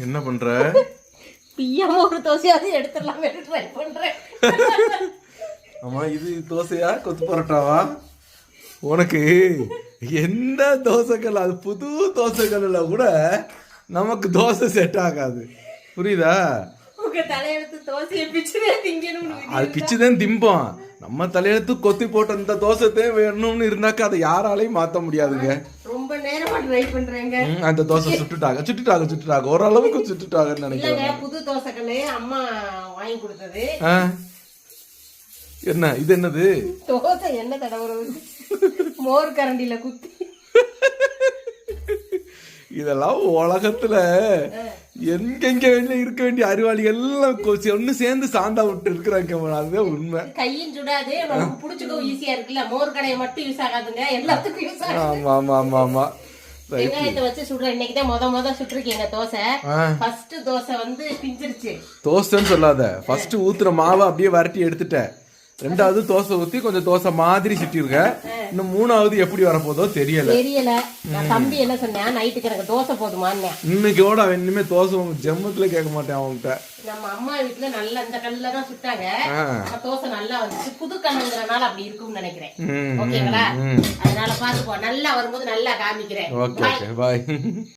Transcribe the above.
என்ன பண்ற? பிய்யாம ஒரு தோசையாவது எடுத்துடலாம் ட்ரை பண்றேன். ஆமா, இது தோசையா கொத்து பரோட்டாவா? உனக்கு எந்த தோசைக்கல், அது புது தோசைக்கல்ல கூட நமக்கு தோசை செட் ஆகாது, புரியுதா? உங்க தலையெழுத்து தோசையை பிச்சுதான் திங்கணும். அது பிச்சுதான் திம்போம். நம்ம தலையெழுத்து கொத்தி போட்ட இந்த தோசை வேணும்னு இருந்தாக்கா அதை யாராலையும் மாத்த முடியாதுங்க. ரொம்ப நேரமா ட்ரை பண்றேங்க. அந்த தோசை சுட்டுட்டாங்க ஓரளவுக்கு சுட்டுட்டாங்கன்னு நினைக்கிறேன். புது தோசைக்கல்லே அம்மா வாங்கி கொடுத்தது. என்ன இது? என்னது தோசை? என்ன தடவுறது? மோர் கரண்டில குத்தி. இதெல்லாம் உலகத்துல எங்கெங்க இருக்க வேண்டிய அறிவாளிகள் எல்லாம் ஒண்ணு சேர்ந்து சாந்தா விட்டு இருக்கிறாங்க. அதுதான் உண்மை. கையும் சுடாது, நமக்கு புடிச்சுக்க ஈஸியா இருக்குல்ல. மோர் கடையை மட்டும் யூஸ் ஆகாதுங்க, எல்லாத்துக்கும் யூஸ் ஆகுது. ஆமா ஆமா ஆமா ஆமா. வெங்காயத்தை வச்சு சுடுறேன். இன்னைக்குதான் முத சுட்டுருக்கீங்க தோசை. ஃபர்ஸ்ட் தோசை வந்து பிஞ்சிருச்சு. தோசைன்னு சொல்லாத, ஃபர்ஸ்ட் ஊத்துற மாவை அப்படியே வரட்டி எடுத்துட்டேன். ரெண்டாவது தோசை ஊத்தி கொஞ்சம் தோசை மாதிரி சுட்டிருக்கேன். இன்னும் மூணாவது எப்படி வரப்போதோ தெரியல. நான் தம்பி என்ன சொன்னேன், நைட்டுக்கு எனக்கு தோசை போதுமான்னு. இன்னைக்கோட அவன் இனிமே தோசை ஜெம்மத்துல கேட்க மாட்டேன் அவன்கிட்ட. நம்ம அம்மா வீட்டுல நல்ல இந்த கல்லுல தான் சுட்டாங்க. தோசை நல்லா வந்துச்சு. புது கல்லுங்கிறனால அப்படி இருக்கும்னு நினைக்கிறேன். ஓகேங்களா? அதனால பாத்துப்போம், நல்லா வரும்போது நல்லா காமிக்கிறேன். ஓகே, பாய்.